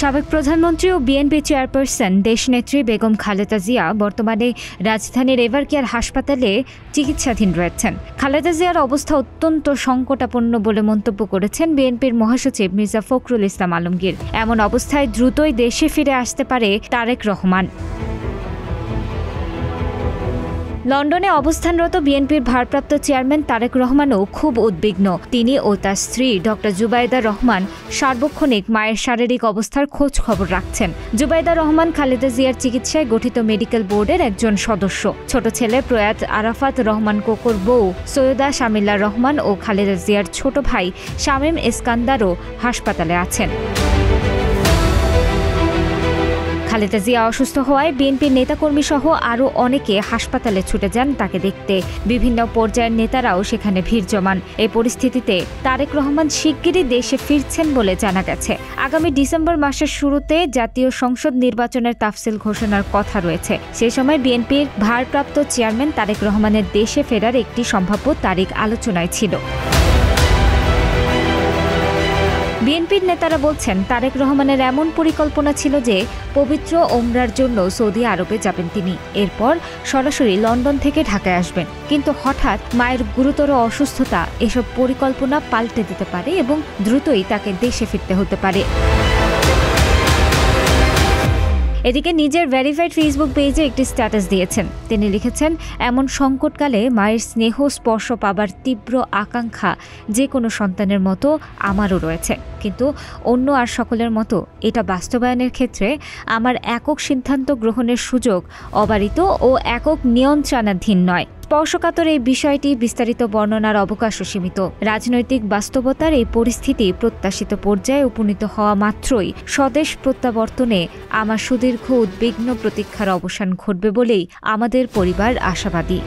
সাবেক প্রধানমন্ত্রী ও BNP chairperson দেশনেত্রী বেগম খালেদা জিয়া বর্তমানে রাজধানীর এভারকেয়ার হাসপাতালে চিকিৎসাধীন রয়েছেন। খালেদা জিয়ার অবস্থা অত্যন্ত সংকটাপন্ন বলে মন্তব্য করেছেন বিএনপির মহাসচিব মির্জা ফখরুল ইসলাম আলমগীর। এমন অবস্থায় দ্রুতই দেশে ফিরে আসতে পারে তারেক রহমান। লন্ডনে অবস্থানরত বিএনপির ভারপ্রাপ্ত চেয়ারম্যান তারেক রহমানও খুব উদ্বিগ্ন। তিনি ও তার স্ত্রী ডক্টর জুবাইদা রহমান সার্বক্ষণিক মায়ের শারীরিক অবস্থার খোঁজ খবর রাখছেন। জুবাইদা রহমান খালেদা জিয়ার চিকিৎসায় গঠিত মেডিকেল বোর্ডের একজন সদস্য। ছোট ছেলে প্রয়াত আরাফাত রহমান কোকোর বউ সৈয়দা শামিলা রহমান ও খালেদা জিয়ার ছোট ভাই শামীম ইস্কান্দারও হাসপাতালে আছেন। খালেদা জিয়া অসুস্থ হওয়ায় বিএনপির নেতাকর্মী সহ আরও অনেকে হাসপাতালে ছুটে যান তাকে দেখতে। বিভিন্ন পর্যায়ের নেতারাও সেখানে ভিড় জমান। এই পরিস্থিতিতে তারেক রহমান শিগগিরই দেশে ফিরছেন বলে জানা গেছে। আগামী ডিসেম্বর মাসের শুরুতে জাতীয় সংসদ নির্বাচনের তাফসিল ঘোষণার কথা রয়েছে। সে সময় বিএনপির ভারপ্রাপ্ত চেয়ারম্যান তারেক রহমানের দেশে ফেরার একটি সম্ভাব্য তারিখ আলোচনায় ছিল। বিএনপির নেতারা বলছেন তারেক রহমানের এমন পরিকল্পনা ছিল যে পবিত্র ওমরার জন্য সৌদি আরবে যাবেন তিনি, এরপর সরাসরি লন্ডন থেকে ঢাকায় আসবেন। কিন্তু হঠাৎ মায়ের গুরুতর অসুস্থতা এসব পরিকল্পনা পাল্টে দিতে পারে এবং দ্রুতই তাকে দেশে ফিরতে হতে পারে। এদিকে নিজের ভেরিফাইড ফেসবুক পেজে একটি স্ট্যাটাস দিয়েছেন। তিনি লিখেছেন, এমন সংকটকালে মায়ের স্নেহ স্পর্শ পাবার তীব্র আকাঙ্ক্ষা যে কোনো সন্তানের মতো আমারও রয়েছে, কিন্তু অন্য আর সকলের মতো এটা বাস্তবায়নের ক্ষেত্রে আমার একক সিদ্ধান্ত গ্রহণের সুযোগ অবারিত ও একক নিয়ন্ত্রণাধীন নয়। স্পর্শকাতর এই বিষয়টি বিস্তারিত বর্ণনার অবকাশও সীমিত। রাজনৈতিক বাস্তবতার এই পরিস্থিতি প্রত্যাশিত পর্যায়ে উপনীত হওয়া মাত্রই স্বদেশ প্রত্যাবর্তনে আমার সুদীর্ঘ উদ্বিগ্ন প্রতীক্ষার অবসান ঘটবে বলেই আমাদের পরিবার আশাবাদী।